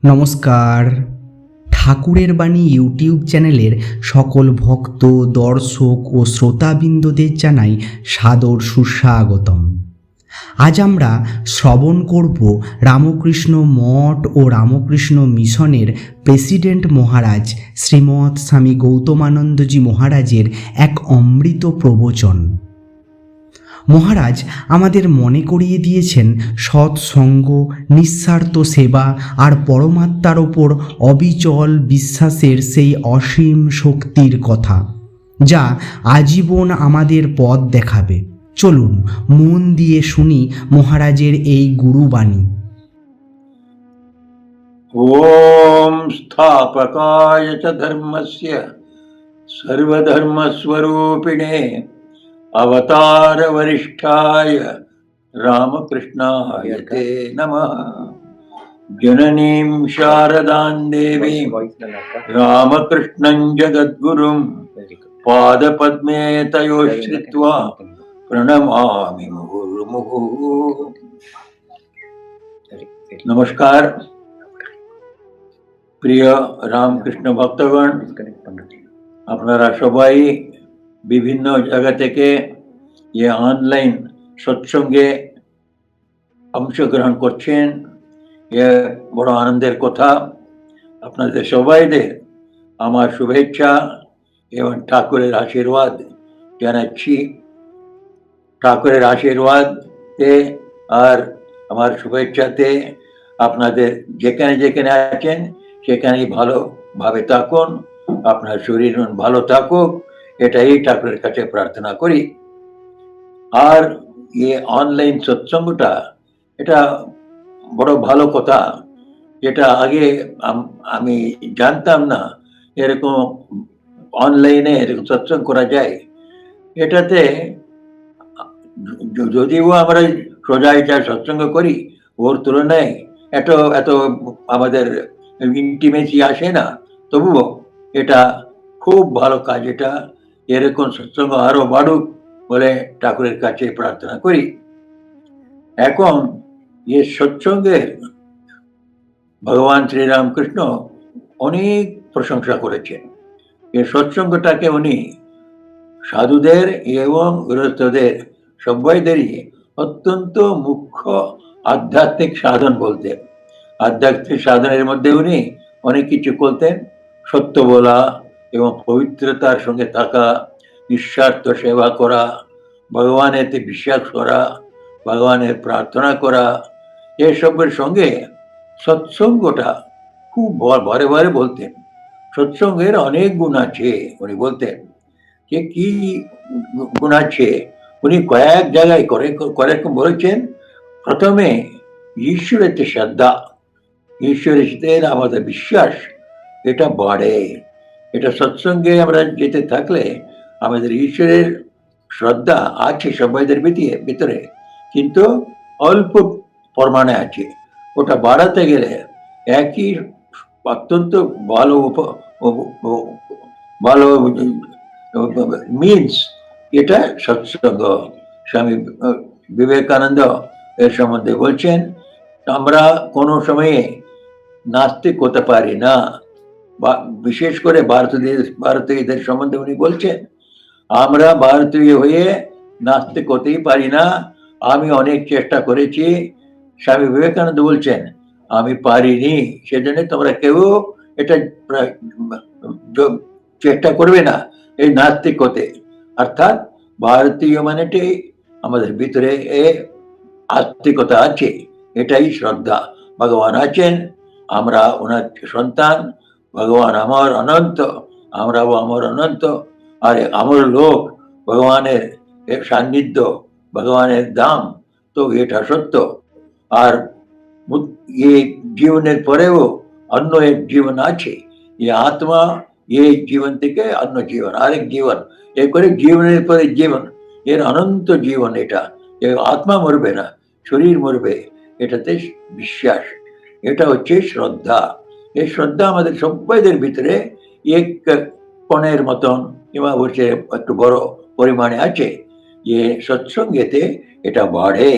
নমস্কার। ঠাকুরের বাণী ইউটিউব চ্যানেলের সকল ভক্ত, দর্শক ও শ্রোতাবৃন্দদের জানাই সাদর সুস্বাগতম। আজ আমরা শ্রবণ করব রামকৃষ্ণ মঠ ও রামকৃষ্ণ মিশনের প্রেসিডেন্ট মহারাজ শ্রীমৎ স্বামী গৌতমানন্দজি মহারাজের এক অমৃত প্রবচন। মহারাজ আমাদের মনে করিয়ে দিয়েছেন সৎসঙ্গ, নিঃস্বার্থ সেবা আর পরমাত্মার ওপর অবিচল বিশ্বাসের সেই অসীম শক্তির কথা, যা আজীবন আমাদের পথ দেখাবে। চলুন মন দিয়ে শুনি মহারাজের এই গুরুবাণী। ওম স্থাপকায় চ ধর্মস্য সর্বধর্মস্বরূপিণে অবতার বরিষ্ঠায় রামকৃষ্ণায় তে নমঃ। জননীম শারদাং দেবীম রামকৃষ্ণং জগদ্গুরুম পাদপদ্মে তয়োঃ শ্রিত্वा প্রণমামি মুহুর্মুহুঃ। নমস্কার প্রিয় রামকৃষ্ণ ভক্তগণ, আপনারা সবাই বিভিন্ন জায়গা থেকে এই অনলাইন সৎসঙ্গে অংশগ্রহণ করছেন। এ বড় আনন্দের কথা। আপনাদের সবাইদের আমার শুভেচ্ছা এবং ঠাকুরের আশীর্বাদ জানাচ্ছি। ঠাকুরের আশীর্বাদে আর আমার শুভেচ্ছাতে আপনাদের যেখানে যেখানে আছেন সেখানেই ভালোভাবে থাকুন, আপনার শরীর মন ভালো থাকুক, এটাই ঠাকুরের কাছে প্রার্থনা করি। আর এই অনলাইন সৎসঙ্গটা এটা বড় ভালো কথা, যেটা আগে আমি জানতাম না এরকম অনলাইনে এরকম সৎসঙ্গ করা যায়। এটাতে যদিও আমরা সোজা এটা সৎসঙ্গ করি, ওর তুলনায় এত আমাদের ইন্টিমেসি আসে না, তবুও এটা খুব ভালো কাজ। এটা এরকম সৎসঙ্গ আরো বাড়ুক বলে ঠাকুরের কাছে প্রার্থনা করি। এখন এ সৎসঙ্গের ভগবান শ্রীরামকৃষ্ণ অনেক প্রশংসা করেছেন। এই সৎসঙ্গটাকে উনি সাধুদের এবং গৃহস্থদের সবাইদেরই অত্যন্ত মুখ্য আধ্যাত্মিক সাধন বলতেন। আধ্যাত্মিক সাধনের মধ্যে উনি অনেক কিছু বলতেন। সত্য বলা এবং পবিত্রতার সঙ্গে থাকা, নিঃস্বার্থ সেবা করা, ভগবানেতে বিশ্বাস করা, ভগবানের প্রার্থনা করা, এসবের সঙ্গে সৎসঙ্গটা খুব বারে বারে বলতেন। সৎসঙ্গের অনেক গুণ আছে উনি বলতেন। যে কি গুণ আছে উনি কয়েক জায়গায় কয়েক বলেছেন। প্রথমে ঈশ্বরের শ্রদ্ধা, ঈশ্বরের আমাদের বিশ্বাস, এটা বাড়ে। এটা সৎসঙ্গে আমরা যেতে থাকলে আমাদের ঈশ্বরের শ্রদ্ধা আছে সবাইদের ভিতরে, কিন্তু অল্প পরিমাণে আছে। ওটা বাড়াতে গেলে একই অত্যন্ত ভালো ভালো মিনস এটা সৎসঙ্গ। স্বামী বিবেকানন্দ এর সম্বন্ধে বলছেন, আমরা কোনো সময়ে নাস্তিক হতে পারি না। বিশেষ করে ভারতীয়দের সম্বন্ধে উনি বলছেন, আমরা ভারতীয় হয়ে নাস্তিক হতেই পারি না। আমি অনেক চেষ্টা করেছি। স্বামী বিবেকানন্দ বলছেন, আমি পারিনি, সেজন্য তোমরা কেউ এটা চেষ্টা করবে না এই নাস্তিক হতে। অর্থাৎ ভারতীয় মানেটাই আমাদের ভিতরে আস্তিকতা আছে, এটাই শ্রদ্ধা। ভগবান আছেন, আমরা ওনার সন্তান, ভগবান আমার অনন্ত, আমরাও আমার অনন্ত, আর আমার লোক ভগবানের সান্নিধ্য, ভগবানের দাম, তো এটা সত্য। আর এই জীবনের পরেও অন্য এক জীবন আছে। এই আত্মা এই জীবন থেকে অন্য জীবন, আরেক জীবন, এ করে জীবনের পরে জীবন, এর অনন্ত জীবন। এটা আত্মা মরবে না, শরীর মরবে, এটাতে বিশ্বাস। এটা হচ্ছে শ্রদ্ধা। এই শ্রদ্ধা আমাদের সবাইদের ভিতরে এক কণের মতন কিংবা বলছে একটু বড় পরিমাণে আছে। যে সৎসঙ্গেতে এটা বাড়ে,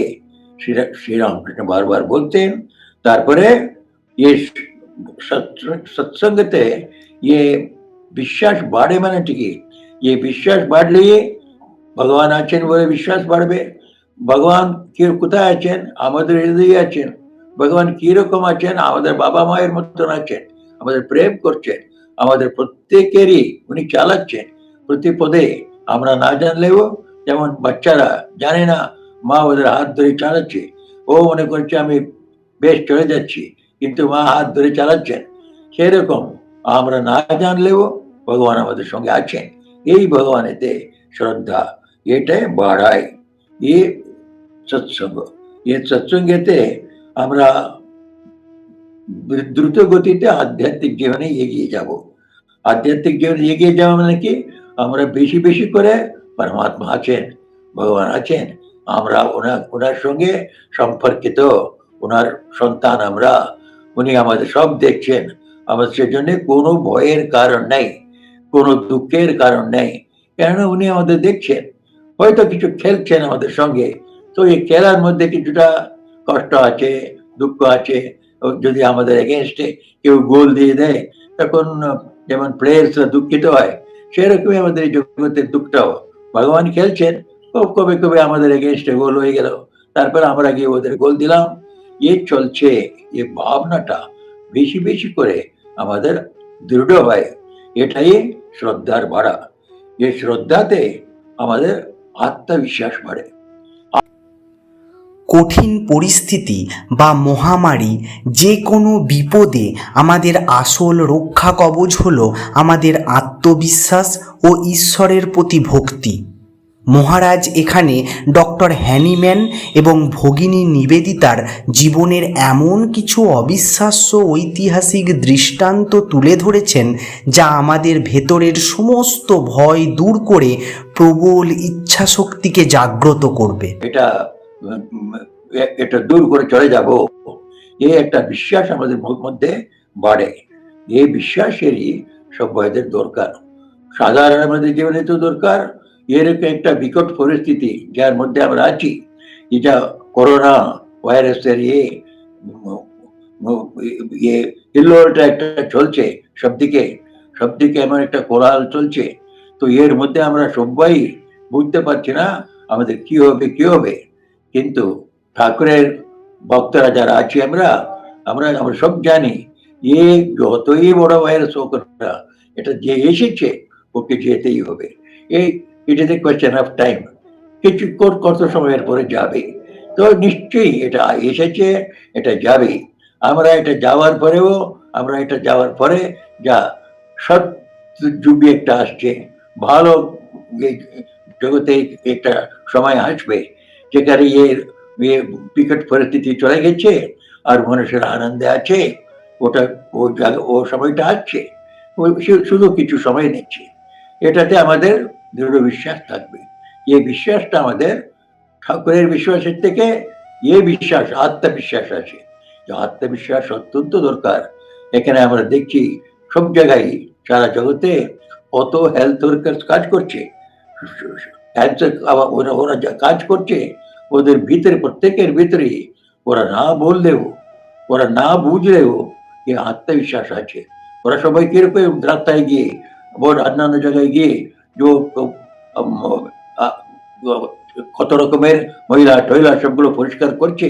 শ্রীরামকৃষ্ণ বারবার বলতেন। তারপরে সৎসঙ্গতে ये বিশ্বাস বাড়ে মানে ঠিকই, ये বিশ্বাস বাড়লে ভগবান আছেন বলে বিশ্বাস বাড়বে। ভগবান কি কোথায় আছেন? আমাদের হৃদয়ে আছেন। ভগবান কিরকম আছেন? আমাদের বাবা মায়ের মতন আছেন, আমাদের প্রেম করছেন, আমাদের প্রত্যেকেরই উনি চালাচ্ছেন প্রতি পদে। আমরা না জানলেও, যেমন বাচ্চারা জানে না, মা ওদের হাত ধরে চালাচ্ছে, ও মনে করছে আমি বেশ চলে যাচ্ছি, কিন্তু মা হাত ধরে চালাচ্ছেন। সেরকম আমরা না জানলেও ভগবান আমাদের সঙ্গে আছেন। এই ভগবানেতে শ্রদ্ধা এটাই বাড়ায় ये সৎসঙ্গ। ये সৎসঙ্গেতে আমরা দ্রুত গতিতে আধ্যাত্মিক জীবনে এগিয়ে যাব। আধ্যাত্মিক জীবনে এগিয়ে যাওয়া মানে কি? আমরা বেশি বেশি করে পরমাত্মা আছেন, ভগবান আছেন, আমরা ওনার সঙ্গে সম্পর্কিত, ওনার সন্তান আমরা, উনি আমাদের সব দেখছেন। আমাদের সেজন্য কোনো ভয়ের কারণ নেই, কোনো দুঃখের কারণ নেই, কেননা উনি আমাদের দেখছেন। হয়তো কিছু খেলছেন আমাদের সঙ্গে, তো এই খেলার মধ্যে কিছুটা কষ্ট আছে, দুঃখ আছে। যদি আমাদের এগেনস্টে কেউ গোল দিয়ে দেয়, তখন যেমন প্লেয়ার্সরা দুঃখিত হয়, সেরকমই আমাদের এই জগতের দুঃখটাও। ভগবান খেলছেন, কবে কবে আমাদের এগেনস্টে গোল হয়ে গেল, তারপর আমরা গিয়ে ওদের গোল দিলাম। চলছে, এই ভাবনাটা বেশি বেশি করে আমাদের দৃঢ় হয়। এটাই শ্রদ্ধার বাড়া। এই শ্রদ্ধাতে আমাদের আত্মবিশ্বাস বাড়ে। কঠিন পরিস্থিতি বা মহামারী, যে কোনো বিপদে আমাদের আসল রক্ষা কবচ হলো আমাদের আত্মবিশ্বাস ও ঈশ্বরের প্রতি ভক্তি। মহারাজ এখানে ডক্টর হ্যানিম্যান এবং ভগিনী নিবেদিতার জীবনের এমন কিছু অবিশ্বাস্য ঐতিহাসিক দৃষ্টান্ত তুলে ধরেছেন, যা আমাদের ভেতরের সমস্ত ভয় দূর করে প্রবল ইচ্ছাশক্তিকে জাগ্রত করবে। এটা দূর করে চলে যাব, এই একটা বিশ্বাস আমাদের মধ্যে বাড়ে। এই বিশ্বাসেরই সভ্যদের দরকার, সাধারণ আমাদের জীবনে তো দরকার। এরকম একটা বিকট পরিস্থিতি যার মধ্যে আমরা আছি, এটা করোনা ভাইরাসের হিল্লোলটা একটা চলছে, সবদিকে এমন একটা কোলাহল চলছে। তো এর মধ্যে আমরা সবাই বুঝতে পারছি না আমাদের কি হবে। কিন্তু ঠাকুরের ভক্তরা যারা আছি আমরা আমরা সব জানি, যতই বড় ভাইরাস হোক না, এটা যে এসেছে ওকে যেতেই হবে। It is a question of time. কিছু কত সময়ের পরে যাবে। তো নিশ্চয়ই এটা এসেছে, এটা যাবে। আমরা এটা যাওয়ার পরে যা সৎ যুগে একটা আসছে, ভালো জগতে একটা সময় আসবে যেখানে বিকট পরিস্থিতি চলে গেছে আর মানুষের আনন্দে আছে। ও সময়টা আসছে, শুধু কিছু সময় নিচ্ছে। এটাতে আমাদের দৃঢ় বিশ্বাস থাকবে। এই বিশ্বাসটা আমাদের ঠাকুরের বিশ্বাসের থেকে আত্মবিশ্বাস আছে। আত্মবিশ্বাস অত্যন্ত দরকার। এখানে আমরা দেখছি সব জায়গায়, সারা জগতে কত হেলথ ওয়ার্কার্স কাজ করছে, ওরা যা কাজ করছে, ওদের ভিতরে, প্রত্যেকের ভিতরে, ওরা না বললেও, ওরা না বুঝলেও এই আত্মবিশ্বাস আছে। ওরা সবাই কিরকম রাস্তায় গিয়ে, অন্যান্য জায়গায় গিয়ে কত রকমের মহিলা টয়লা সবগুলো পরিষ্কার করছে,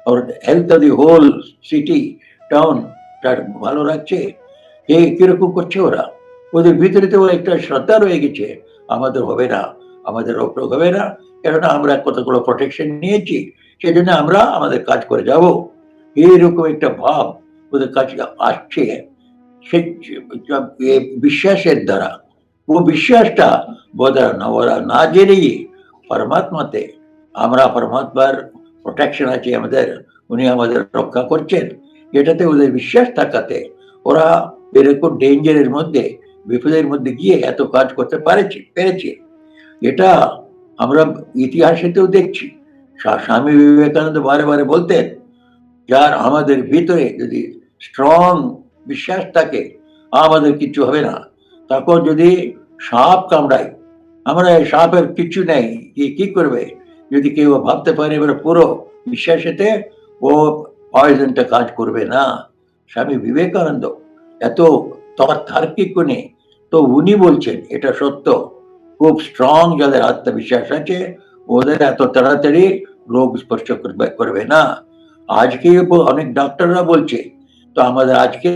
আর health of the whole city town ভালো রাখছে। কিরকম করছে ওরা? ওদের ভিতরে তো একটা শ্রদ্ধা রয়ে গেছে, আমাদের হবে না, আমাদের রোগ হবে না, কেননা আমরা কতগুলো প্রোটেকশন নিয়েছি, সেই জন্য আমরা আমাদের কাজ করে যাব। এইরকম একটা ভাব ওদের কাছে আসছে সে বিশ্বাসের দ্বারা। ও বিশ্বাসটা ওরা না জেনেই পরমাত্মাতে, আমরা পরমাত্মার প্রোটেকশন আছে আমাদের, উনি আমাদের রক্ষা করছেন, এটাতে ওদের বিশ্বাস থাকাতে ওরা এরকম ডেঞ্জারের মধ্যে, বিপদের মধ্যে গিয়ে এত কাজ করতে পেরেছে। এটা আমরা ইতিহাসেতেও দেখছি। স্বামী বিবেকানন্দ বারে বারে বলতেন, যার আমাদের ভিতরে যদি স্ট্রং বিশ্বাস থাকে, আমাদের কিছু হবে না। তখন যদি সাপ কামড়ায়, আমরা সাপের কিছু নেই, কি করবে? যদি কেউ ভাবতে পারে এবার পুরো বিশ্বাসেতে ও পয়জনটা কাজ করবে না, স্বামী বিবেকানন্দ এত তার্কিক উনি, তো উনি বলছেন এটা সত্য, খুব স্ট্রং যাদের আত্মবিশ্বাস আছে ওদের এত তাড়াতাড়ি রোগ স্পর্শ করবে না। আজকে অনেক ডাক্তাররা বলছে, তো আমাদের আজকে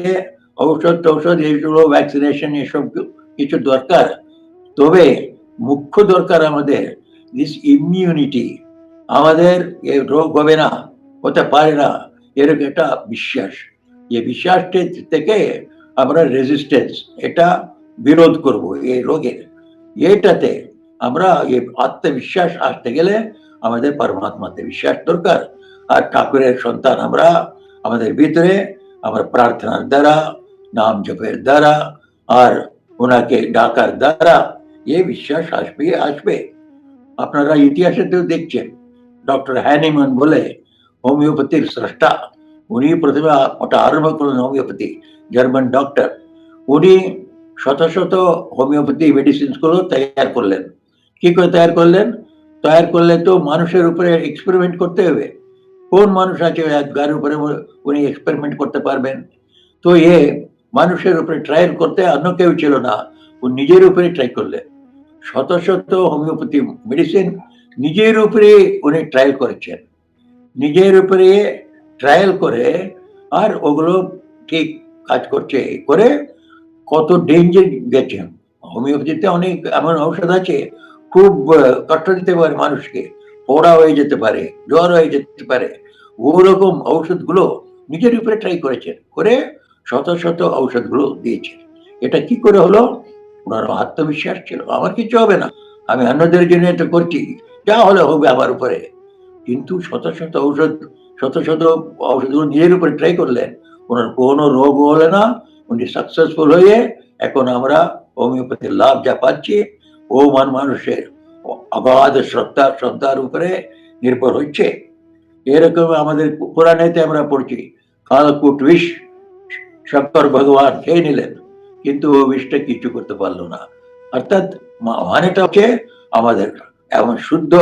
ঔষধ এইগুলো ভ্যাকসিনেশন এসব কিছু দরকার, তবে মুখ্য দরকার আমাদের দিস ইমিউনিটি। আমাদের এ রোগ হবে না, হতে পারে না, এরকম একটা বিশ্বাস। এই বিশ্বাস থেকে আমরা রেজিস্ট্যান্স, এটা বিরোধ করব এই রোগের। এটাতে আমরা এই আত্মবিশ্বাস আসতে গেলে আমাদের পরমাত্মাতে বিশ্বাস দরকার। আর ঠাকুরের সন্তান আমরা, আমাদের ভিতরে আমরা প্রার্থনার দ্বারা, নাম জপের দ্বারা আর ওনাকে ডাকার দ্বারা এই বিশ্বাস আসবে। আপনারা ইতিহাসেতেও দেখছেন, ডক্টর হ্যানিম্যান বলে হোমিওপ্যাথির স্রষ্টা, উনি প্রথমে ওটা আরম্ভ করলেন হোমিওপ্যাথি, জার্মান ডক্টর। উনি শত শত হোমিওপ্যাথি মেডিসিন গুলো তৈরি করলেন। কি করে তৈরি করলেন? তৈরি করলে তো মানুষের উপরে এক্সপেরিমেন্ট করতে হবে। কোন মানুষ আছে গার উপরে উনি এক্সপেরিমেন্ট করতে পারবেন? তো মানুষের উপরে ট্রায়াল করতে অন্য কেউ ছিল না, ও নিজের উপরে ট্রাই করলেন। শত শত হোমিওপ্যাথি মেডিসিন নিজের উপরে উনি ট্রায়াল করেছেন, নিজের উপরে ট্রায়াল করে, আর ওগুলো ঠিক কাজ করছে করে কত ডেঞ্জার গেছেন। হোমিওপ্যাথিতে অনেক এমন ঔষধ আছে খুব কষ্ট দিতে পারে মানুষকে, পোড়া হয়ে যেতে পারে, জ্বর হয়ে যেতে পারে, ওরকম ঔষধগুলো নিজের উপরে ট্রাই করেছেন, করে শত শত ঔষধগুলো দিয়েছেন। এটা কি করে হলো? ওনার আত্মবিশ্বাস ছিল আমার কিছু হবে না, আমি অন্যদের জন্য এটা করছি, যা হলে হবে আমার উপরে। কিন্তু শত শত ঔষধগুলো নিজের উপরে ট্রাই করলেন, ওনার কোনো রোগ হলো না, উনি সাকসেসফুল হয়ে এখন আমরা হোমিওপ্যাথির লাভ যা পাচ্ছি, ও মানুষের অগাধ শ্রদ্ধার উপরে নির্ভর হচ্ছে। এরকম আমাদের পুরাণেতে আমরা পড়ছি, কালকূট বিষ শঙ্কর ভগবান খেয়ে নিলেন, কিন্তু ও বিষটা কিছু করতে পারলো না। অর্থাৎ মানেটা হচ্ছে আমাদের এমন শুদ্ধ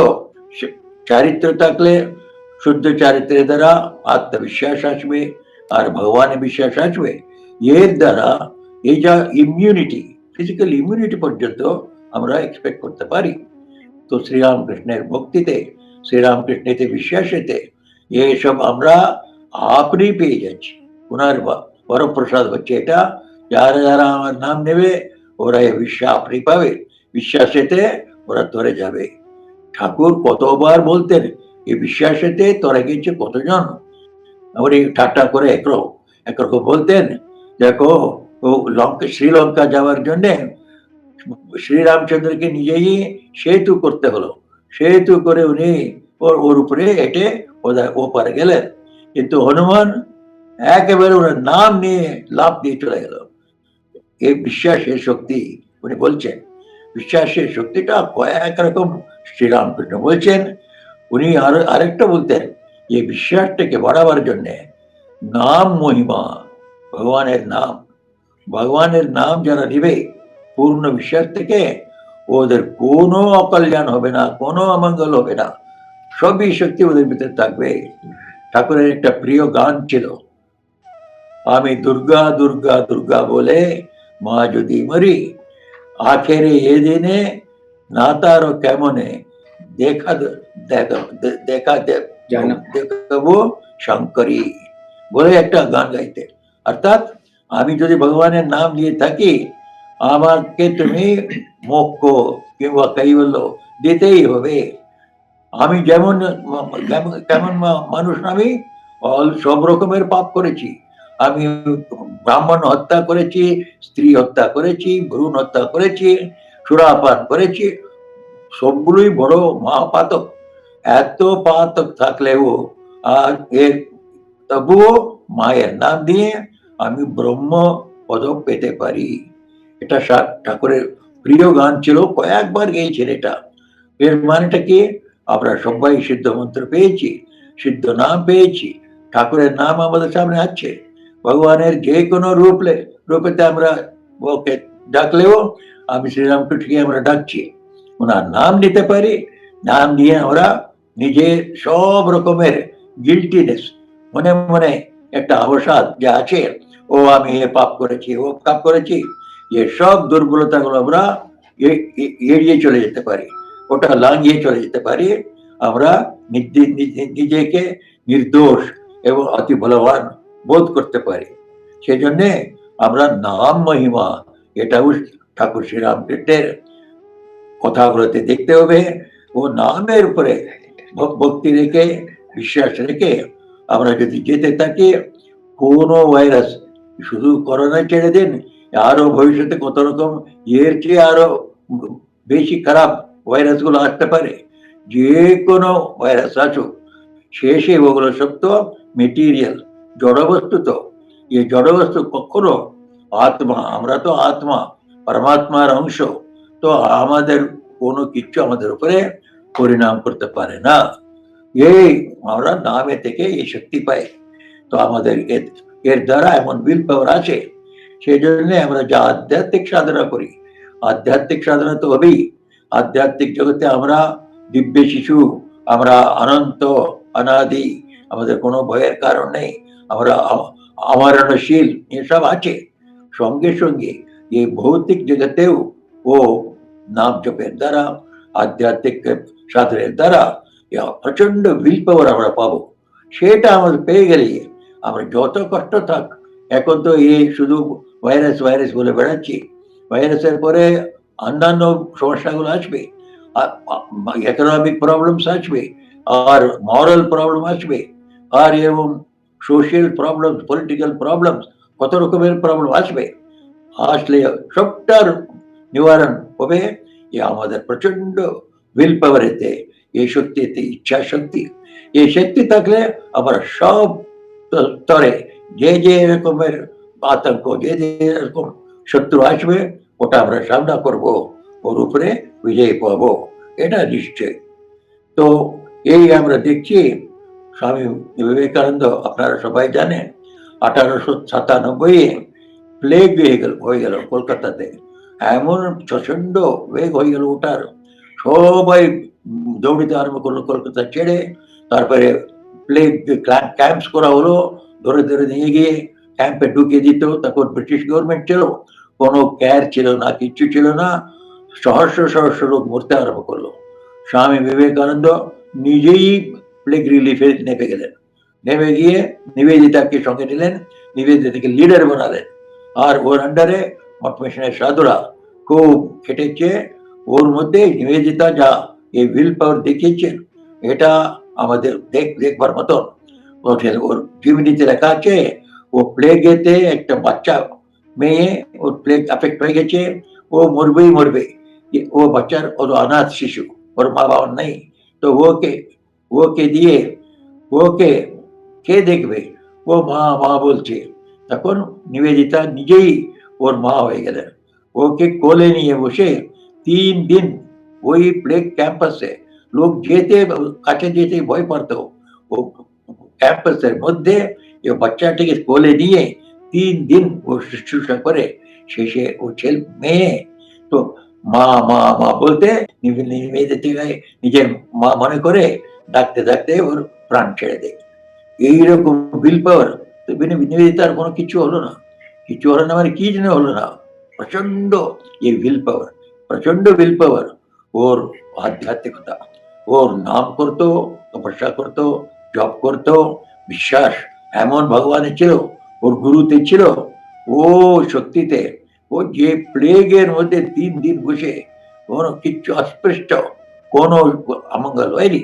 চারিত্র থাকলে, শুদ্ধ চারিত্রের দ্বারা আত্মবিশ্বাস আসবে আর ভগবানের বিশ্বাস আসবে। এর দ্বারা এই যা ইমিউনিটি, ফিজিক্যাল ইমিউনিটি পর্যন্ত আমরা এক্সপেক্ট করতে পারি। তো শ্রীরামকৃষ্ণের ভক্তিতে, শ্রীরামকৃষ্ণেতে বিশ্বাসেতে এসব আমরা আপনি পেয়ে যাচ্ছি। ওনার বরপ্রসাদ হচ্ছে এটা, যারা যারা আমার নাম নেবে ওরা এই বিশ্বাস আপনি পাবে, বিশ্বাসেতে ওরা তরে যাবে। ঠাকুর কতবার বলতেন এই বিশ্বাসেতে তরে গেছে কতজন। উনি ঠাট্টা করে একরকম বলতেন, দেখো ও শ্রীলঙ্কা যাওয়ার জন্য শ্রীরামচন্দ্রকে নিজেই সেতু করতে হলো, সেতু করে উনি ওর উপরে হেঁটে ওপারে গেলেন, কিন্তু হনুমান একেবারে ওনার নাম নিয়ে লাভ দিয়ে চলে গেল। এই বিশ্বাসের শক্তি উনি বলছেন, বিশ্বাসের শক্তিটা কয়েক রকম শ্রীরামকৃষ্ণ বলছেন। উনি আরেকটা বলতেন, এই বিশ্বাসটাকে বাড়াবার জন্য নাম মহিমা, ভগবানের নাম যারা নিবে পূর্ণ বিশ্বাস থেকে, ওদের কোনো অকল্যাণ হবে না, কোনো অমঙ্গল হবে না, সবই শক্তি ওদের ভিতরে থাকবে। ঠাকুরের একটা প্রিয় গান ছিল, আমি দুর্গা দুর্গা দুর্গা বলে মা যদি মরি, আখেরে এ দিনে না তারও কেমনে দেখাবো শঙ্করী বলে একটা গান গাইতে। অর্থাৎ আমি যদি ভগবানের নাম নিয়ে থাকি, আমাকে তুমি মোক্ষ কিংবা কৈবল্য দিতেই হবে। আমি যেমন কেমন মানুষ, আমি সব রকমের পাপ করেছি। আমি ব্রাহ্মণ হত্যা করেছি, স্ত্রী হত্যা করেছি, ভ্রূণ হত্যা করেছি, সুরাপান করেছি, সবগুলোই বড় মহাপাতক। এত পাতক থাকলেও আর এর তবুও মায়ের নাম দিয়ে আমি ব্রহ্ম পদ পেতে পারি। এটা ঠাকুরের প্রিয় গান ছিল, কয়েকবার গেয়েছেন এটা। এর মানেটা কি? আমরা সবাই সিদ্ধ মন্ত্র পেয়েছি, সিদ্ধ নাম পেয়েছি, ঠাকুরের নাম আমাদের সামনে আছে। ভগবানের যে কোনো রূপেতে আমরা ওকে ডাকলেও আমি শ্রীরামকৃষ্ণকে আমরা ডাকছি, ওনার নাম নিতে পারি। নাম নিয়ে আমরা নিজে সব রকমের গিল্টিনেস মনে মনে একটা অবসাদ যে আছে, ও আমি এ পাপ করেছি, ও পাপ করেছি, যে সব দুর্বলতাগুলো আমরা এড়িয়ে চলে যেতে পারি, ওটা লাঙ্ঘিয়ে চলে যেতে পারি। আমরা নিজেকে নির্দোষ এবং অতি বলবান বোধ করতে পারি। সেই জন্যে আমরা নাম মহিমা, এটাও ঠাকুর শ্রীরামকৃষ্ণের কথাগুলোতে দেখতে হবে। ও নামের উপরে ভক্তি রেখে, বিশ্বাস রেখে আমরা যদি যেতে থাকি, কোনো ভাইরাস, শুধু করোনা ছেড়ে দিন, আরো ভবিষ্যতে কত রকম এর চেয়ে আরো বেশি খারাপ ভাইরাস গুলো আসতে পারে। যে কোনো ভাইরাস আসুক, শেষে ওগুলো সব তো মেটেরিয়াল, জড়বস্তু। তো এই জড়বস্তু কখনো আত্মা, আমরা তো আত্মা, পরমাত্মার অংশ, তো আমাদের কোনো কিছু আমাদের উপরে পরিণাম করতে পারে না। এই আমরা নামে থেকে এই শক্তি পাই। তো আমাদের এর দ্বারা এমন উইল পাওয়ার আছে। সেই জন্য আমরা যা আধ্যাত্মিক সাধনা করি, আধ্যাত্মিক সাধনা তো হবেই। আধ্যাত্মিক জগতে আমরা দিব্য শিশু, আমরা অনন্ত অনাদি, আমাদের কোনো ভয়ের কারণ নেই, আমরা আমরণশীল, এসব আছে। সঙ্গে সঙ্গে এই ভৌতিক জগতেও ও নাম জপের দ্বারা, আধ্যাত্মিক সাধনের দ্বারা প্রচন্ড উইল পাওয়ার আমরা পাবো। সেটা আমাদের পেয়ে গেলে আমরা যত কষ্ট থাক, এখন তো এই শুধু ভাইরাস ভাইরাস বলে বেড়াচ্ছি, ভাইরাসের পরে অন্যান্য সমস্যাগুলো আসবে, ইকোনমিক প্রবলেমস আসবে, আর মরাল প্রবলেম আসবে, আর এবং সোশ্যাল প্রবলেম, পলিটিক্যাল প্রবলেমস, কত রকমের প্রবলেম আসবে। আসলে সবটার নিবারণ হবে আমাদের প্রচন্ড উইল পাওয়ারেতে, এই শক্তিতে, ইচ্ছা শক্তি। এই শক্তি থাকলে আমরা সব স্তরে যে যে রকমের আতঙ্ক, যে যে রকম শত্রু আসবে, ওটা আমরা সামনা করব, ওর উপরে বিজয় পাবো, এটা নিশ্চয়। তো এই আমরা দেখছি, স্বামী বিবেকানন্দ আপনারা সবাই জানেন 1897 প্লেগ হয়ে গেল কলকাতাতে। এমন প্রচন্ড বেগ হয়ে গেল ওটার, সবাই দৌড়িতে আরম্ভ করলো কলকাতা ছেড়ে। তারপরে প্লেগ ক্যাম্পস করা হলো, ধরে ধরে নিয়ে গিয়ে ক্যাম্পে ঢুকিয়ে দিত। তখন ব্রিটিশ গভর্নমেন্ট ছিল, কোনো কেয়ার ছিল না, কিচ্ছু ছিল না। সহস্র সহস্র লোক মরতে আরম্ভ করলো। স্বামী বিবেকানন্দ নিজেই প্লেগ রিলিফে নেমে গেলেন, নেমে গিয়ে নিবেদিতাকে সঙ্গে নিলেন, নিবেদিতাকে লিডার বানালেন। আর ওর আন্ডারে মঠ মিশনের সাধুরা খুব খেটেছে। ওর মধ্যে নিবেদিতা যা এই উইল পাওয়ার দেখিয়েছেন, এটা আমাদের দেখবার মতন। ওর জীবনীতে লেখা আছে, ও প্লেগেতে একটা বাচ্চা মেয়ে, ওর প্লেগ এফেক্ট হয়ে গেছে, ও মরবেই মরবে। ও বাচ্চার, ওর অনাথ শিশু, ওর মা বাবা নেই, তো ওকে দিয়ে ওকে কে দেখবে? ও মা মা বলছে। তখন নিবেদিতা নিজেই ওর মা হয়ে গেলেন। ওকে কোলে নিয়ে বসে 3 দিন ওই প্লেগ ক্যাম্পাসে লোক যেতে, কাছে যেতে ভয় পারত। ও ক্যাম্পাসের মধ্যে বাচ্চাটিকে কোলে নিয়ে 3 দিন ও শুশ্রূষা করে, শেষে ও ছেলে মেয়ে তো মা মা মা বলতে নিবেদিতাকে নিজের মা মনে করে ডাকতে ডাকতে ওর প্রাণ ছেড়ে দেয়। এইরকম উইল পাওয়ার। নিবেদিতার কোনো কিছু হলো না, কিছু হলো না, মানে কি জন্য হলো না? প্রচন্ড এই উইল পাওয়ার, প্রচন্ড উইল পাওয়ার। ওর আধ্যাত্মিকতা, ওর নাম করতো, তপস্যা করতো, জপ করতো, বিশ্বাস এমন ভগবানের ছিল, ওর গুরুতে ছিল, ও শক্তিতে। ও যে প্লেগের মধ্যে 3 দিন বসে কোনো কিচ্ছু অস্পৃষ্ট, কোনো অমঙ্গল হয়নি।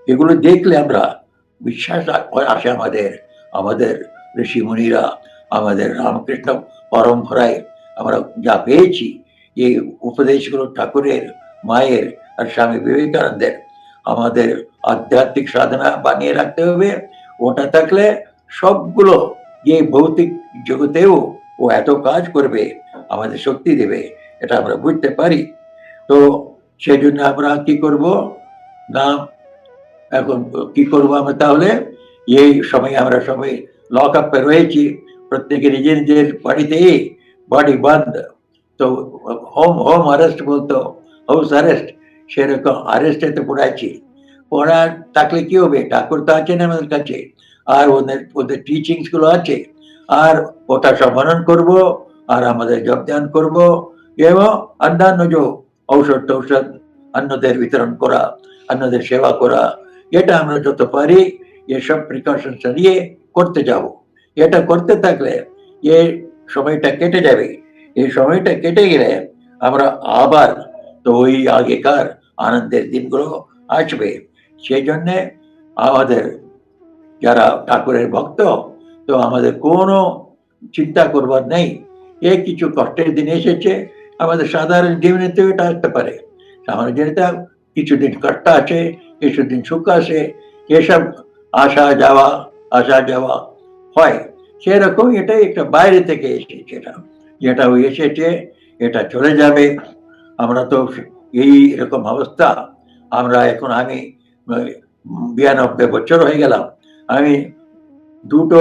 এগুলো দেখলে আমরা বিশ্বাস আসে আমাদের, আমাদের ঋষি মুনিরা, আমাদের রামকৃষ্ণ পরম্পরায় আমরা যা পেয়েছি, এই উপদেশগুলো ঠাকুরের, মায়ের আর স্বামী বিবেকানন্দের, আমাদের আধ্যাত্মিক সাধনা বানিয়ে রাখতে হবে। ওটা থাকলে সবগুলো, যে ভৌতিক জগতেও ও এত কাজ করবে, আমাদের শক্তি দেবে, এটা আমরা বুঝতে পারি। তো সেই জন্য আমরা কি করব না, এখন কি করবো আমরা তাহলে? এই সময় আমরা সবাই লক আপে রয়েছি, প্রত্যেকে নিজের নিজের বাড়িতে, বাড়ি বন্ধ। তো হোম হোম অ্যারেস্ট বলতো, হাউস অ্যারেস্ট, সেরকম অ্যারেস্টে তো পড়াচ্ছি। পড়ার থাকলে কি হবে? ঠাকুর তো আছেন আমাদের কাছে, আর ওদের ওদের টিচিংস গুলো আছে, আর ওটা সম্পাদন করব, আর আমাদের যোগদান করব, এবং অন্যান্য যে ঔষধ টৌষধ অন্যদের বিতরণ করা, অন্যদের সেবা করা, এটা আমরা যত পারি এসব প্রিকশন নিয়ে করতে যাব। এটা করতে থাকলে এই সময়টা কেটে যাবে। এই সময়টা কেটে গেলে আমরা আবার তো ওই আগেকার আনন্দের দিনগুলো আসবে। সেই জন্যে আমাদের যারা ঠাকুরের ভক্ত, তো আমাদের কোনো চিন্তা করবার নেই। এ কিছু কষ্টের দিন এসেছে, আমাদের সাধারণ জীবনেতেও এটা আসতে পারে। সাধারণ জীবনে কিছুদিন কষ্ট আছে, কিছুদিন সুখ আসে, এসব আসা যাওয়া আসা যাওয়া হয়। সেরকম এটাই একটা বাইরে থেকে এসেছে, যেটা এসেছে এটা চলে যাবে। আমরা তো এই এরকম অবস্থা, আমরা এখন আমি 92 বছর হয়ে গেলাম। আমি দুটো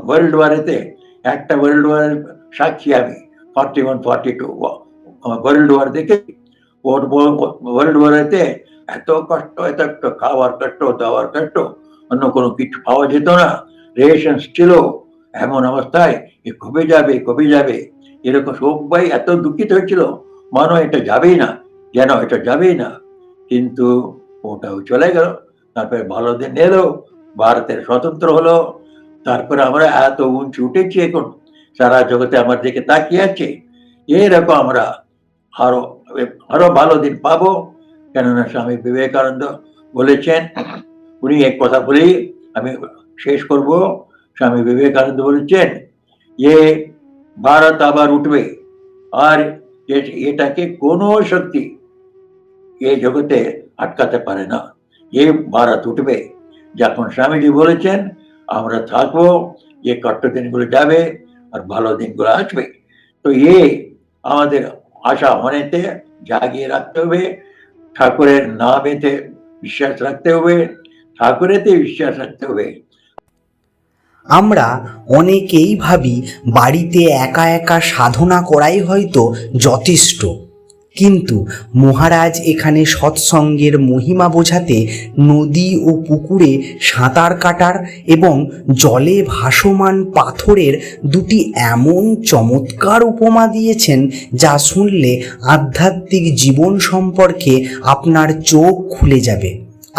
ওয়ার্ল্ড ওয়ারেতে, একটা ওয়ার্ল্ড ওয়ারের সাক্ষী আমি, 41-42 ওয়ার্ল্ড ওয়ার দেখে। ওয়ার্ল্ড ওয়ারেতে এত কষ্ট, এত খাওয়ার কষ্ট, দাওয়ার কষ্ট, অন্য কোনো কিছু পাওয়া যেত না, রেশন ছিল। এমন অবস্থায় কবে যাবে কবে যাবে, এরকম সবাই এত দুঃখিত হয়েছিল, মনে এটা যাবেই না, যেন এটা যাবেই না। কিন্তু ওটাও চলে গেল। তারপরে ভালো দিন এলো, ভারতের স্বতন্ত্র হলো, তারপরে আমরা এত উঁচু উঠেছি, এখন সারা জগতে আমার দিকে তাকিয়ে আছে। এরকম আমরা আরো আরো ভালো দিন পাবো। কেননা স্বামী বিবেকানন্দ বলেছেন, উনি এক কথা বলেই আমি শেষ করব। স্বামী বিবেকানন্দ বলেছেন, এ ভারত আবার উঠবে, আর এটাকে কোনো শক্তি এই জগতে আটকাতে পারে না। এ ভারত উঠবে। যখন স্বামীজি বলেছেন, আমরা থাকবো, এ কষ্ট দিনগুলো যাবে আর ভালো দিনগুলো আসবে। তো এ আমাদের আশা মনেতে জাগিয়ে রাখতে হবে, ঠাকুরের নামেতে বিশ্বাস রাখতে হবে, ঠাকুরেতে বিশ্বাস রাখতে হবে। আমরা অনেকেই ভাবি বাড়িতে একা একা সাধনা করাই হয়তো যথেষ্ট, কিন্তু মহারাজ এখানে সৎসঙ্গের মহিমা বোঝাতে নদী ও পুকুরে সাঁতার কাটার এবং জলে ভাসমান পাথরের দুটি এমন চমৎকার উপমা দিয়েছেন, যা শুনলে আধ্যাত্মিক জীবন সম্পর্কে আপনার চোখ খুলে যাবে।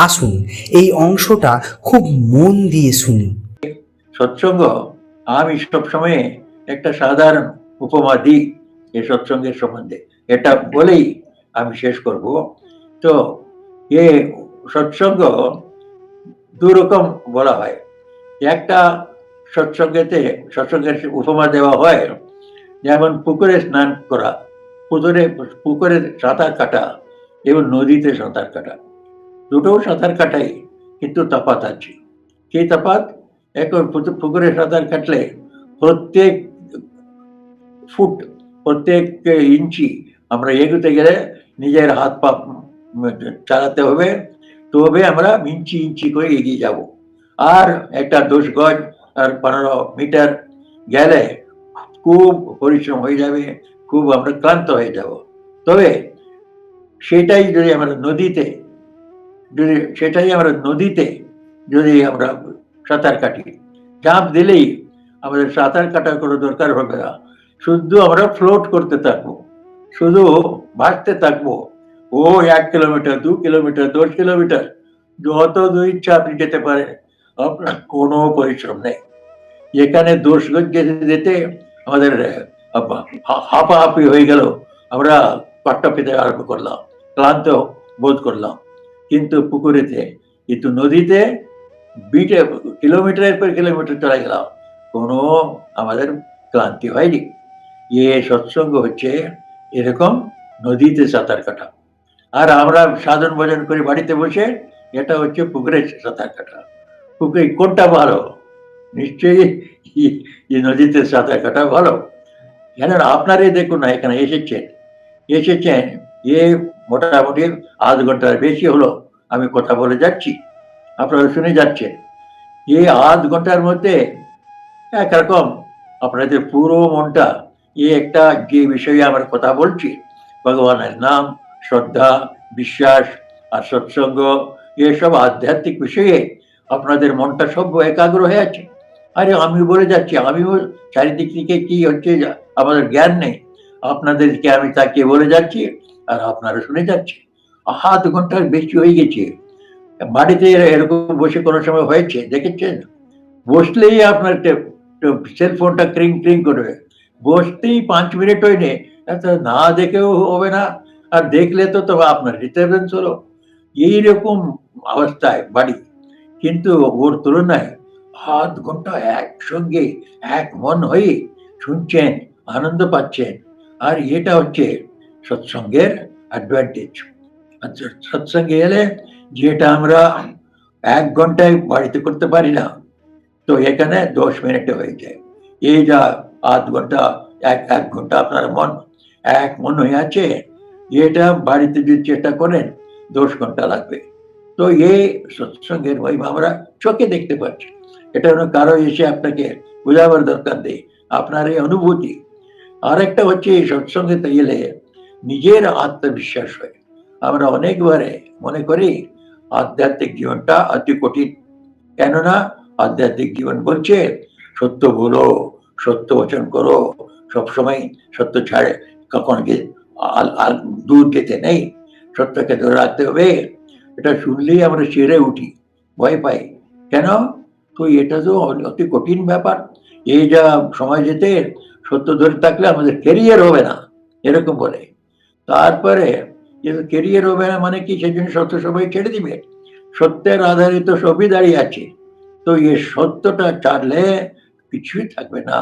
আসুন এই অংশটা খুব মন দিয়ে শুনি। সৎসঙ্গ আমি সবসময় একটা সাধারণ উপমা দিই এই সৎসঙ্গের সম্বন্ধে, এটা বলেই আমি শেষ করব। তো এ সৎসঙ্গ দুরকম বলা হয়। একটা সৎসঙ্গের উপমা দেওয়া হয়, যেমন পুকুরে স্নান করা, পুকুরে সাঁতার কাটা এবং নদীতে সাঁতার কাটা। দুটো সাঁতার কাটাই, কিন্তু তফাৎ আছে। কি তফাৎ? এখন পুকুরে সাঁতার কাটলে প্রত্যেক ফুট, প্রত্যেক ইঞ্চি আমরা এগোতে গেলে নিজের হাত পা চালাতে হবে, তবে আমরা ইঞ্চি ইঞ্চি করে এগিয়ে যাব। আর একটা 10 গজ আর 15 মিটার গেলে খুব পরিশ্রম হয়ে যাবে, খুব আমরা ক্লান্ত হয়ে যাব। তবে সেটাই যদি আমরা নদীতে যদি আমরা সাঁতার কাটি, ঝাঁপ দিলেই আমাদের সাঁতার কাটার কোনো দরকার হবে না, শুধু আমরা ফ্লোট করতে থাকবো, শুধু ভাসতে থাকবো। ও 1 কিলোমিটার, 2 কিলোমিটার, 10 কিলোমিটার, যত দূর ইচ্ছা আপনি যেতে পারেন, আপনার কোনো পরিশ্রম নেই। যেখানে 10 গজ যেতে আমাদের হাঁপাহাঁপি হয়ে গেল, আমরা পাট্টা পেতে আরম্ভ করলাম, ক্লান্ত বোধ করলাম। কিন্তু নদীতে কিলোমিটারের পর কিলোমিটার চলে গেলাম, কোনো আমাদের ক্লান্তি হয়নি। সৎসঙ্গ হচ্ছে এরকম নদীতে সাঁতার কাটা। আর আমরা সাধন ভজন করে বাড়িতে বসে, এটা হচ্ছে পুকুরে সাঁতার কাটা। পুকুরে কোনটা ভালো? নিশ্চয়ই নদীতে সাঁতার কাটা ভালো। কেন আপনারাই দেখুন না, এখানে এসেছেন মোটামুটি আধ ঘন্টার বেশি হলো আমি কথা বলে যাচ্ছি, আপনারা শুনে যাচ্ছেন। এই আধ ঘন্টার মধ্যে একরকম আপনাদের পুরো মনটা একটা যে বিষয়ে আমরা কথা বলছি, ভগবানের নাম, শ্রদ্ধা, বিশ্বাস আর সৎসঙ্গ, এসব আধ্যাত্মিক বিষয়ে আপনাদের মনটা সব একাগ্র হয়ে আছে। আরে আমি বলে যাচ্ছি, আমিও চারিদিক থেকে কি হচ্ছে আমাদের জ্ঞান নেই, আপনাদেরকে আমি তাকিয়ে বলে যাচ্ছি আর আপনারা শুনে যাচ্ছে। 0.5 ঘন্টার বেশি হয়ে গেছে। বাড়িতে এরকম বসে কোনো সময় হয়েছে দেখেছেন? বসলেই আপনার সেলফোনটা ক্রিং ক্রিং করবে, বসতেই 5 মিনিট হয়নি, না দেখেও হবে না, আর দেখলে তো তবে আপনার ডিস্টারবেন্স হলো। এইরকম অবস্থায় বাড়ি, কিন্তু ওর তুলনায় 0.5 ঘন্টা একসঙ্গে এক মন হয়ে শুনছেন, আনন্দ পাচ্ছেন। আর এটা হচ্ছে সৎসঙ্গের অ্যাডভান্টেজ। আচ্ছা, সৎসঙ্গে এলে যেটা আমরা 1 ঘন্টায় বাড়িতে করতে পারি না, তো এখানে 10 মিনিটে হয়ে যায়। এই যা 0.5 ঘন্টা, এক ঘন্টা আপনার মন এক মন হয়ে আছে, এটা বাড়িতে যদি চেষ্টা করেন 10 ঘন্টা লাগবে। তো এই সৎসঙ্গের মহিমা আমরা চোখে দেখতে পাচ্ছি। এটা কারো এসে আপনাকে বোঝাবার দরকার নেই, আপনার এই অনুভূতি। আরেকটা হচ্ছে এই সৎসঙ্গে এলে নিজের আত্মবিশ্বাস হয়। আমরা অনেকবারে মনে করি আধ্যাত্মিক জীবনটা অতি কঠিন, কেননা আধ্যাত্মিক জীবন বলছে সত্য বলো, সত্য বচন করো, সবসময় সত্য ছাড়ে কখনো দূর যেতে নেই, সত্যকে ধরে রাখতে হবে। এটা শুনলেই আমরা শিরে উঠি, ভয় পাই। কেন? তো এটা তো অতি কঠিন ব্যাপার। এই যা সময় যেতে সত্য ধরে থাকলে আমাদের কেরিয়ার হবে না, এরকম বলে। তারপরে কেরিয়ার হবে না মানে কি, সেজন্য সত্য সবাই ছেড়ে দিবে? সত্যের আধারে তো সবই দাঁড়িয়ে আছে। তো এই সত্যটা ছাড়লে কিছুই থাকবে না।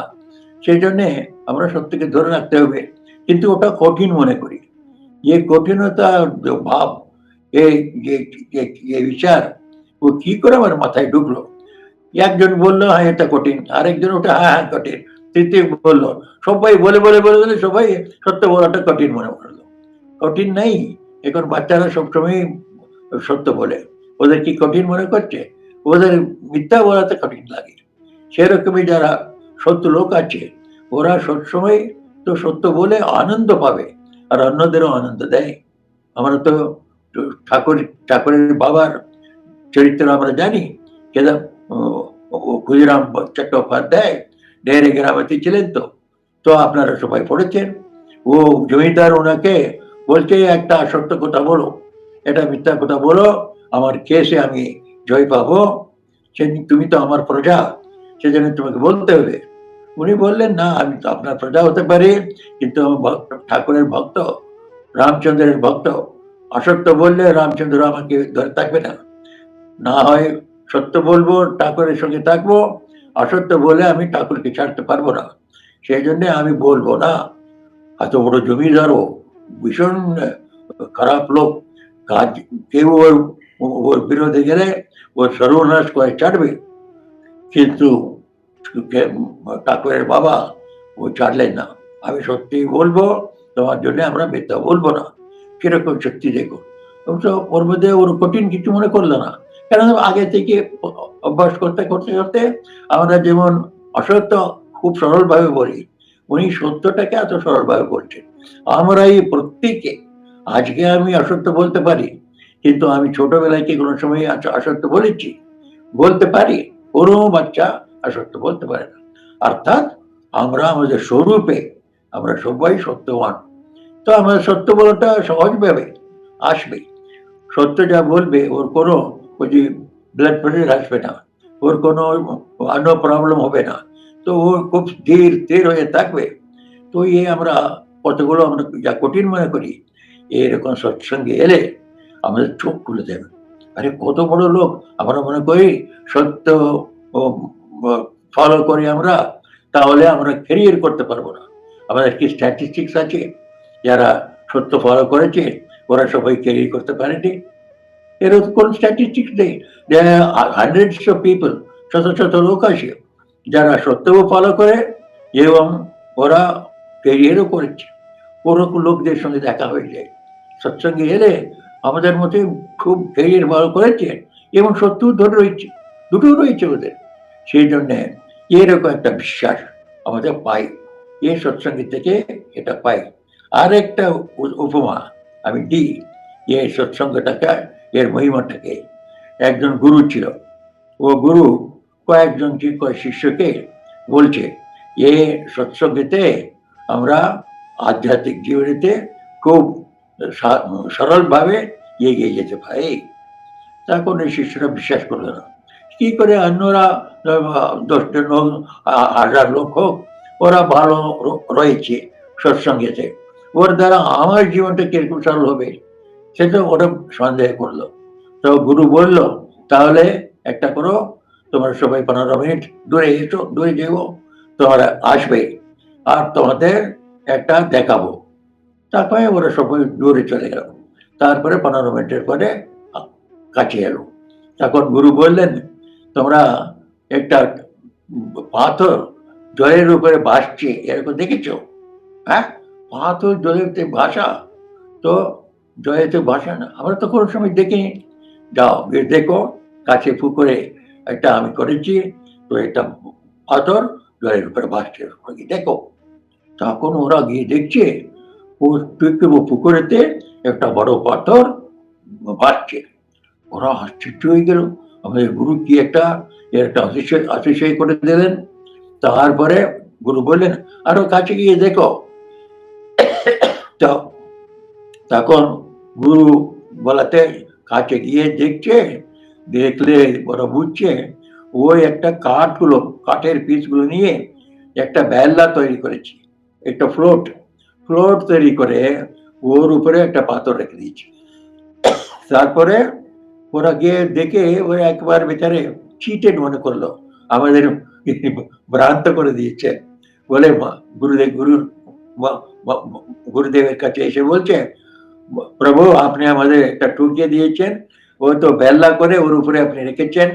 সেই জন্যে আমরা সত্যকে ধরে রাখতে হবে, কিন্তু ওটা কঠিন মনে করি। এই কঠিনতা ভাব, এই যে বিচার, ও কি করে আমার মাথায় ঢুকলো? একজন বললো হ্যাঁ এটা কঠিন, আরেকজন ওটা হ্যাঁ হ্যাঁ কঠিন, তৃতীয় বললো, সবাই বলে বলে বলে বলে সবাই সত্য বলাটা কঠিন মনে করলো। কঠিন নেই, এখন বাচ্চারা সবসময় সত্য বলে, ওদের কি কঠিন মনে করছে? ওদের মিথ্যা বলাতে কঠিন লাগে। সেরকমই যারা সত্য লোক আছে, ওরা সবসময় তো সত্য বলে আনন্দ পাবে, আর অন্যদেরও আনন্দ দেয়। আমরা তো ঠাকুরের বাবার চরিত্র আমরা জানি, কেন ক্ষুদিরাম চট্টোপাধ্যায় ডেরে গ্রামে ছিলেন, তো তো আপনারা সবাই পড়েছেন। ও জমিদার ওনাকে বলছে একটা সত্য কথা বলো, এটা মিথ্যা কথা বলো, আমার কেসে আমি জয় পাবো, তুমি তো আমার প্রজা, সেজন্য তোমাকে বলতে হবে। উনি বললেন না, আমি তো আপনার প্রজা হতে পারি, কিন্তু আমার ঠাকুরের ভক্ত, রামচন্দ্রের ভক্ত, অসত্য বললে রামচন্দ্র আমাকে ধরে থাকবে না। না হয় সত্য বলবো, ঠাকুরের সঙ্গে থাকবো, অসত্য বলে আমি ঠাকুরকে ছাড়তে পারবো না, সেই জন্য আমি বলবো না। এত বড় জমিদারও ভীষণ খারাপ লোক, কাজ কেউ ওর বিরোধে গেলে ওর সর্বনাশ করে ছাড়বে, কিন্তু ঠাকুরের বাবা ও ছাড়লেন না, আমি সত্যি বলবো, তোমার জন্য আমরা মিথ্যা বলবো না। কিরকম সত্যি দেখো, ওর মধ্যে ওর কঠিন কিছু মনে করলো না, কেন আগে থেকে অভ্যাস করতে করতে করতে আমরা যেমন অসত্য খুব সরলভাবে বলি, উনি সত্যটাকে এত সরলভাবে বলছেন। আমরা এই প্রত্যেকে, আজকে আমি অসত্য বলতে পারি, কিন্তু আমি ছোটবেলায় কি কোনো সময় অসত্য বলেছি? বলতে পারি। কোনো বাচ্চা অসত্য বলতে পারে না। অর্থাৎ আমরা আমাদের স্বরূপে আমরা সবাই সত্যবান। তো আমাদের সত্য বলাটা সহজভাবে আসবে। সত্য যা বলবে ওর কোনো ওই যে ব্লাড প্রেশার আসবে না, ওর কোনো অন্য প্রবলেম হবে না, তো ও খুব স্থির স্থির হয়ে থাকবে। তো আমরা কতগুলো আমরা যা কঠিন মনে করি, এরকম সৎসঙ্গে এলে আমাদের চোখ খুলে দেবে। আরে কত বড় লোক, আমরা মনে করি সত্য ফলো করি আমরা, তাহলে আমরা ক্যারিয়ার করতে পারবো না। আমাদের কি স্ট্যাটিস্টিক্স আছে যারা সত্য ফলো করেছে ওরা সবাই ক্যারিয়ার করতে পারেনি? এরকম কোন স্ট্যাটিস্টিক্স নেই। হান্ড্রেডস অফ পিপল, শত শত লোক আছে যারা সত্যও ফলো করে এবং ওরা ক্যারিয়ারও করেছে। ওরকম লোকদের সঙ্গে দেখা হয়ে যায়। সৎসঙ্গে এলে আমাদের মতে খুব ক্যারিয়ার ভালো করেছে এবং সত্যও ধরে রয়েছে, দুটো রয়েছে ওদের। সেই জন্যে এরকম একটা বিশ্বাস আমাদের পাই, এই সৎসঙ্গী থেকে এটা পাই। আর একটা উপমা আমি দিই এই সৎসঙ্গটাকে, এর মহিমাটাকে। একজন গুরু ছিল, ও গুরু কয়েকজন কয়েক শিষ্যকে বলছে, এ সৎসঙ্গেতে আমরা আধ্যাত্মিক জীবনেতে খুব সরলভাবে এগিয়ে যেতে পারি। তখন এই শিষ্যরা বিশ্বাস করলো না। কি করে অন্যরা 10 জন হোক, 1000 লোক হোক, ওরা ভালো রয়েছে সৎসঙ্গেতে, ওর দ্বারা আমার জীবনটা কিরকম সরল হবে, সেটা ওরা সন্দেহ করলো। তো গুরু বলল, তাহলে একটা করো, তোমরা সবাই 15 মিনিট দূরে এসো, দূরে যেও, তোমরা আসবে আর তোমাদের একটা দেখাবো। তারপরে ওরা সবাই দূরে চলে গেল। তারপরে 15 মিনিটের পরে কাছে এলো। তখন গুরু বললেন, তোমরা একটা পাথর জলের উপরে ভাসছে এরকম দেখেছো? হ্যাঁ, পাথর জলেতে ভাসা? তো জলেতে ভাসা না, আমরা তো কোনো সময় দেখিনি। যাও গিয়ে দেখো, কাছে পুকুরে একটা আমি করেছি, তো একটা পাথর জলের উপরে ভাসছে, দেখো। তখন ওরা গিয়ে দেখছে পুকুরেতে একটা বড় পাথর ভাসছে। ওরা আশ্চর্য হয়ে গেল, আমাদের গুরু কি একটা অতিশয় করে দিলেন। তারপরে গুরু বললেন, আরো কাছে গিয়ে দেখো। তখন গুরু বলাতে কাছে গিয়ে দেখছে, দেখলে ওরা বুঝছে ওই একটা কাঠের পিসগুলো নিয়ে একটা বেল্লা তৈরি করেছি, একটা ফ্লোট তৈরি করে ওর উপরে একটা পাথর রেখে দিয়েছে। তারপরে ওরা গিয়ে দেখে ওরা একবার বেচারে চিটেড মনে করলো, আমাদের ভ্রান্ত করে দিয়েছে বলে গুরুদেবের কাছে এসে বলছে, প্রভু আপনি আমাদের একটা ঠকিয়ে দিয়েছেন, ও তো বেল্লা করে ওর উপরে আপনি রেখেছেন,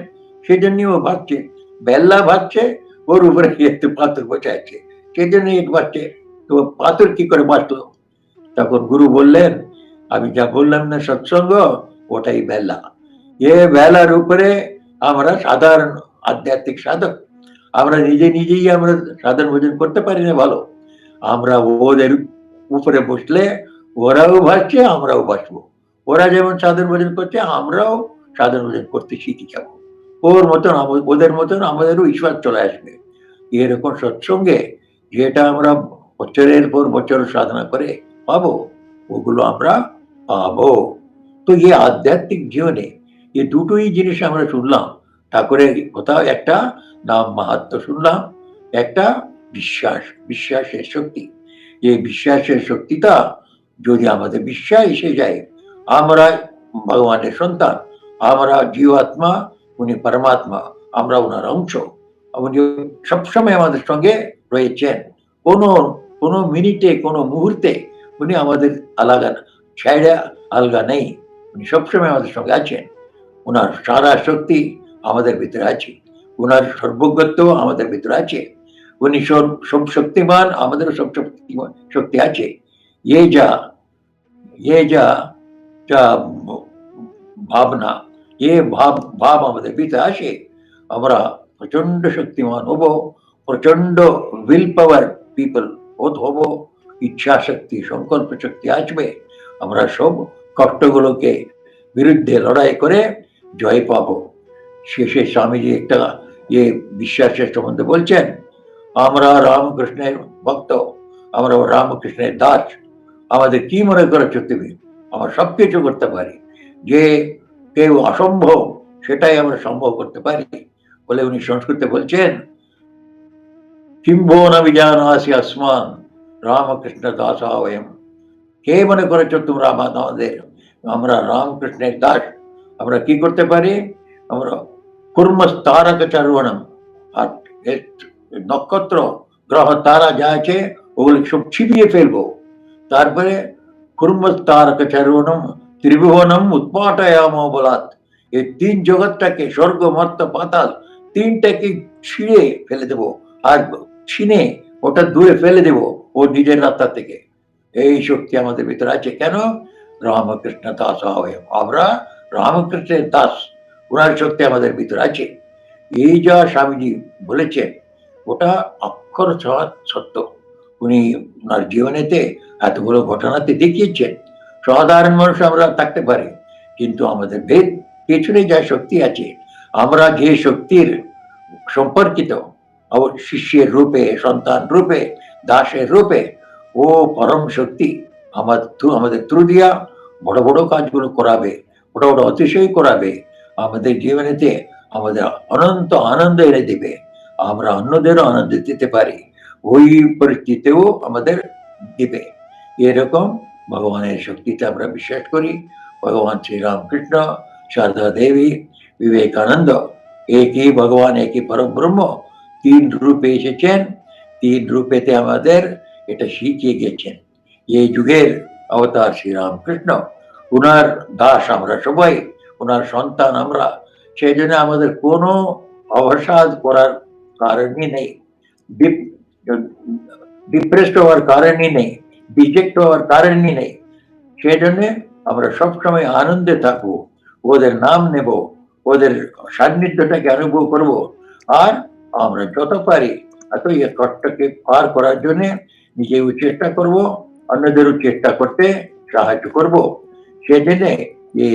সেই জন্য ও ভাবছে বেল্লা ভাবছে, ওর উপরে একটু পাথর বসাচ্ছে, সেই জন্য ভাবছে। তো পাথর কি করে বাঁচলো? তখন গুরু বললেন, আমি যা বললাম না সৎসঙ্গ, ওটাই বেলা। এ বেলার উপরে আমরা সাধারণ আধ্যাত্মিক সাধক, আমরা নিজেই আমরা সাধারণ ভোজন করতে পারি না ভালো, আমরা ওদের উপরে বসলে ওরাও ভাসছে, আমরাও ভাসবো। ওরা যেমন সাধারণ ভোজন করছে, আমরাও সাধারণ ভোজন করতে শিখে যাবো। ওর মতন ওদের মতন আমাদেরও ঈশ্বর চলে আসবে। এরকম সৎসঙ্গে যেটা আমরা বছরের পর বছর সাধনা করে পাবো, ওগুলো আমরা পাবো। তো এই আধ্যাত্মিক জীবনে এই দুটোই জিনিস আমরা শুনলাম। ঠাকুরের কোথাও একটা নাম মাহাত্ম্য শুনলাম, একটা বিশ্বাসের শক্তি। এই বিশ্বাসের শক্তিটা যদি আমাদের বিশ্বাস এসে যায়, আমরা ভগবানের সন্তান, আমরা জীবাত্মা, উনি পরমাত্মা, আমরা ওনার অংশ, উনি সবসময় আমাদের সঙ্গে রয়েছেন। কোনো মিনিটে, কোনো মুহূর্তে উনি আমাদের আলগা নেই, উনি সবসময় আমাদের সঙ্গে আছেন। ওনার সারা শক্তি আমাদের ভিতরে আছে, ওনার সর্বজ্ঞত্ব আমাদের ভিতরে আছে, উনি সব শক্তিমান, আমাদেরও সব শক্তি আছে। ये যা ভাবনা, ভাব আমাদের ভিতরে আসে, আমরা প্রচন্ড শক্তিমান হব, প্রচন্ড উইল পাওয়ার পিপল হব, ইচ্ছা শক্তি, সংকল্প শক্তি আসবে, আমরা সব কষ্টগুলোকে বিরুদ্ধে লড়াই করে জয় পাবো। শেষে স্বামীজি একটা বিশ্বাসের সম্বন্ধে বলছেন, আমরা রামকৃষ্ণের ভক্ত, আমরা রামকৃষ্ণের দাস, আমাদের কি মনে করেছ তুমি, আমরা সবকিছু করতে পারি, যে কেউ অসম্ভব সেটাই আমরা সম্ভব করতে পারি বলে উনি সংস্কৃতে বলছেন, কিম্ভো না বিজানাসি আসমান রামকৃষ্ণ দাসা বয়ম। কে মনে করেছ তোমরা আমাদের, আমরা রামকৃষ্ণের দাস। আমরা কি করতে পারি? আমরা কুর্মস তারক চারণম, আর নক্ষত্র গ্রহ তারা যা আছে ওগুলো সব ছিপিয়ে ফেলবো। তারপরে কুর্মস তারক চারণম ত্রিভুবনম উৎপাটয়াম বলাত, এই 3 জগৎটাকে, স্বর্গ মর্ত পাতাল, 3টাকে ছিঁড়ে ফেলে দেবো, আর ছিনে ওটা দূরে ফেলে দেবো ও নিজের রাস্তা থেকে। এই শক্তি আমাদের ভিতরে আছে। কেন? রামকৃষ্ণ দাস হয়ে, আমরা রামকৃষ্ণের দাস, ওনার শক্তি আমাদের ভিতরে আছে। এই যা স্বামীজি বলেছেন ওটা অক্ষর সত্য। উনি ওনার জীবনেতে এতগুলো ঘটনাতে দেখিয়েছেন। সাধারণ মানুষ আমরা থাকতে পারি, কিন্তু আমাদের পেছনে যা শক্তি আছে, আমরা যে শক্তির সম্পর্কিত শিষ্যের রূপে, সন্তান রূপে, দাসের রূপে, ও পরম শক্তি আমাদের থ্রু দিয়া বড় বড় কাজগুলো করাবে, বড় বড় অতিশয় করাবে, আমাদের জীবনেতে আমাদের অনন্ত আনন্দ এনে দিবে, আমরা অন্যদেরও আনন্দ দিতে পারি, ওই পরিস্থিতিও আমাদের দিবে। এরকম ভগবানের শক্তিতে আমরা বিশ্বাস করি। ভগবান শ্রীরামকৃষ্ণ, शारदा देवी, विवेकानंद, एक ही भगवान, एक ही परम ब्रह्म, तीन रूपे এসেছেন, তিন রূপেতে আমাদের এটা শিখিয়ে গেছেন। এই যুগের অবতার শ্রীরামকৃষ্ণ, উনার দাস আমরা সবাই, উনার সন্তান আমরা, সেই জন্য আমাদের কোনো অবসাদ করার কারণই নেই, ডিপ্রেসড হওয়ার কারণই নেই, ডিজেক্ট হওয়ার কারণই নেই। সেই জন্য আমরা সবসময় আনন্দে থাকবো, ওদের নাম নেব, ওদের সান্নিধ্যটাকে অনুভব করব, আর আমরা যত পারি এত এই কষ্টকে পার করার জন্য নিজেও চেষ্টা করব, অন্যদেরও চেষ্টা করতে সাহায্য করব। সেজন্য যে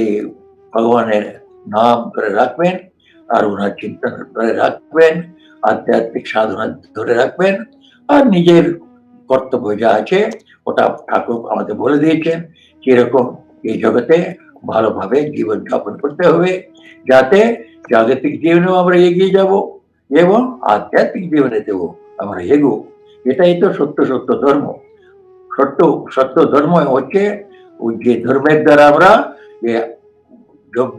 ভগবানের নাম ধরে রাখবেন, আর ওনার চিন্তন ধরে রাখবেন, আধ্যাত্মিক সাধনা ধরে রাখবেন, আর নিজের কর্তব্য যা আছে ওটা ঠাকুর আমাদের বলে দিয়েছেন কিরকম এই জগতে ভালোভাবে জীবন যাপন করতে হবে, যাতে জাগতিক জীবনেও আমরা এগিয়ে যাব এবং আধ্যাত্মিক জীবনেতেও আমরা এগো। এটাই তো সত্য সত্য ধর্ম। সত্য সত্য ধর্ম হচ্ছে যে ধর্মের দ্বারা আমরা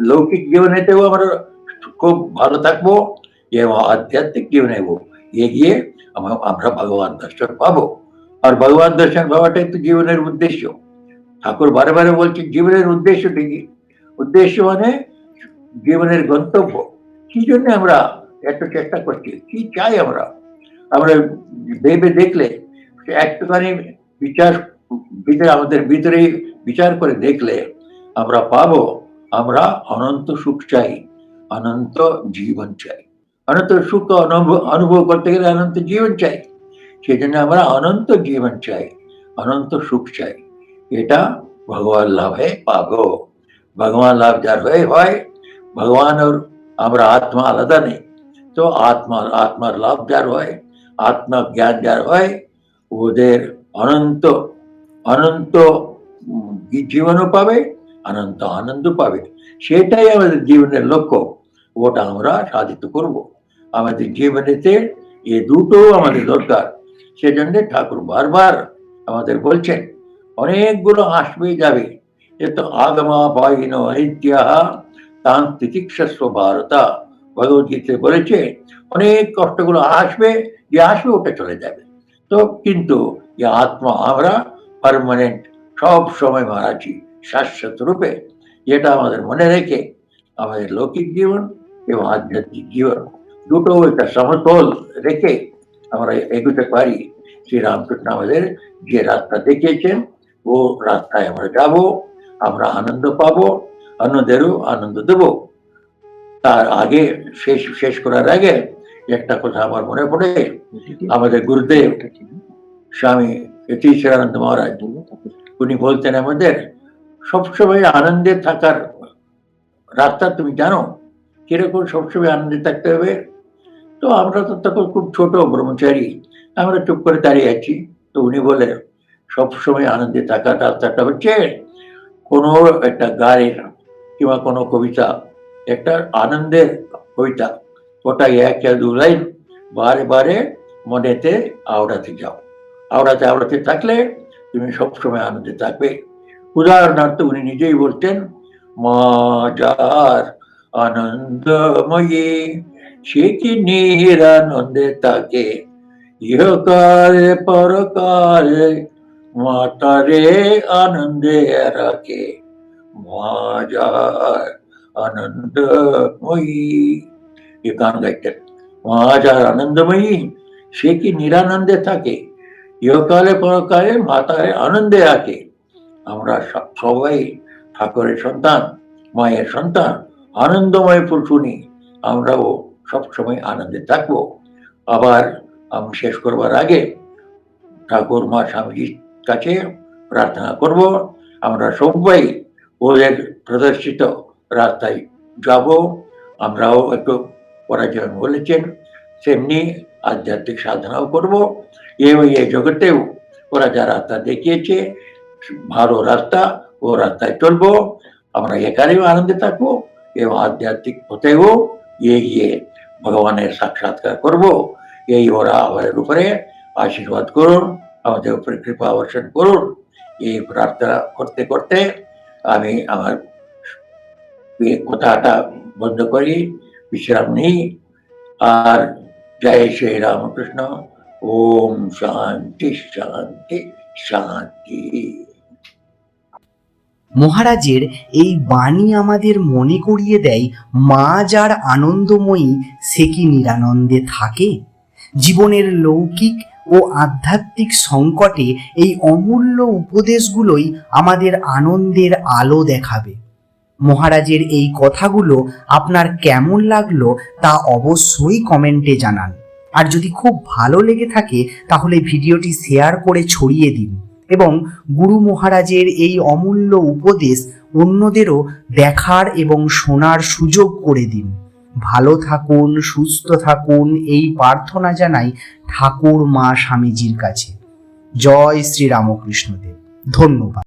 লৌকিক জীবনেতেও আমরা খুব ভালো থাকবো এবং আধ্যাত্মিক জীবনেও এগিয়ে আমরা ভগবান দর্শন পাবো। আর ভগবান দর্শন পাওয়াটাই তো জীবনের উদ্দেশ্য। ঠাকুর বারে বারে বলছে জীবনের উদ্দেশ্যটা কি? উদ্দেশ্য মানে জীবনের গন্তব্য। কি জন্য আমরা এত চেষ্টা করছি, কি চাই আমরা? আমরা ভেবে দেখলে, একটুখানি বিচার আমাদের ভিতরে বিচার করে দেখলে আমরা পাবো, আমরা অনন্ত সুখ চাই, অনন্ত জীবন চাই। অনন্ত সুখ অনুভব করতে গেলে অনন্ত জীবন চাই। সেই জন্য আমরা অনন্ত জীবন চাই, অনন্ত সুখ চাই। এটা ভগবান লাভে পাবো। ভগবান লাভ যার হয়ে হয়, ভগবান আর আমরা আত্মা আলাদা নেই, তো আত্মার লাভ যার হয়, আত্মা জ্ঞান যার হয়, ওদের অনন্ত অনন্ত জীবনও পাবে, অনন্ত আনন্দ পাবে। সেটাই আমাদের জীবনের লক্ষ্য, ওটা আমরা সাধিত করব। আমাদের জীবনেতে এ দুটো আমাদের দরকার। সেজন্য ঠাকুর বারবার আমাদের বলছেন অনেকগুলো আসবে যাবে, এ তো আগমা পাইন ইত্যাহ তান তিতিক্ষস্ব ভারতা। ভগবদ্গীতায় বলেছে অনেক কষ্টগুলো আসবে, যে আসবে ওটা চলে যাবে। তো কিন্তু যে আত্মা আমরা পার্মানেন্ট, সব সময় মারাছি শাশ্বত রূপে, এটা আমাদের মনে রেখে আমাদের লৌকিক জীবন এবং আধ্যাত্মিক জীবন দুটো একটা সমতল রেখে আমরা এগোতে পারি। শ্রীরামকৃষ্ণ আমাদের যে রাস্তা দেখিয়েছেন, ও রাস্তায় আমরা যাব, আমরা আনন্দ পাবো, অন্যদেরও আনন্দ দেব। তার আগে শেষ করার আগে একটা কথা আমার মনে পড়ে, আমাদের গুরুদেব স্বামী যতীশ্বরানন্দ মহারাজ, উনি বলতেন আমাদের সবসময় আনন্দে থাকার রাস্তা তুমি জানো কিরকম? সবসময় আনন্দে থাকতে হবে। তো আমরা তো তখন খুব ছোট ব্রহ্মচারী, আমরা চুপ করে দাঁড়িয়ে আছি। তো উনি বলে সবসময় আনন্দে থাকার রাস্তাটা হচ্ছে কোনো একটা গানের কিংবা কোনো কবিতা, একটা আনন্দের কবিতা, ওটা এক দু লাইন বারে বারে মনেতে আওড়াতে যাও। আওড়াতে থাকলে তুমি সবসময় আনন্দে থাকবে। উদাহরণার্থ উনি নিজেই বলতেন, মা যার আনন্দময়ী সে কি নিরানন্দে থাকে, ইহকালে পরকালে মাতারে আনন্দে রাখে, মা যার আনন্দময়ী। এ গান গাইতেন। মা যার আনন্দময়ী সে কি নিরানন্দে থাকে, ইহকালে পরকালে মাতারে আনন্দে রাখে। আমরা সবাই ঠাকুরের সন্তান, মায়ের সন্তান, আনন্দময় শুনি, আমরাও সবসময় আনন্দে থাকবো। আবার আমি শেষ করবার আগে ঠাকুর মা স্বামীজির কাছে প্রার্থনা করব, আমরা সবাই ওদের প্রদর্শিত রাস্তায় যাব, আমরাও একটু ওরা যেমন বলেছেন সেমনি আধ্যাত্মিক সাধনাও করব, এবং এই জগতেও ওরা যা রাস্তা দেখিয়েছে ভালো রাস্তা, ও রাস্তায় চলবো। আমরা এখানেও আনন্দে থাকবো এবং আধ্যাত্মিক পথেও গিয়ে ভগবানের সাক্ষাৎকার করব। এই ওরা আমাদের উপরে আশীর্বাদ করুন, আমাদের উপরে কৃপা বর্ষণ করুন। এই প্রার্থনা করতে করতে আমি আমার কথাটা বন্ধ করি, বিশ্রাম নিই। আর জয় শ্রী রামকৃষ্ণ। ওম শান্তি শান্তি শান্তি। মহারাজের এই বাণী আমাদের মনে করিয়ে দেয়, মা যার আনন্দময়ী সে কি নিরানন্দে থাকে। জীবনের লৌকিক ও আধ্যাত্মিক সংকটে এই অমূল্য উপদেশগুলোই আমাদের আনন্দের আলো দেখাবে। মহারাজের এই কথাগুলো আপনার কেমন লাগলো তা অবশ্যই কমেন্টে জানান। আর যদি খুব ভালো লেগে থাকে তাহলে ভিডিওটি শেয়ার করে ছড়িয়ে দিন এবং গুরু মহারাজের এই অমূল্য উপদেশ অন্যদেরও দেখার এবং শোনার সুযোগ করে দিন। ভালো থাকুন, সুস্থ থাকুন, এই প্রার্থনা জানাই ঠাকুর মা স্বামীজির কাছে। জয় শ্রী রামকৃষ্ণদেব। ধন্যবাদ।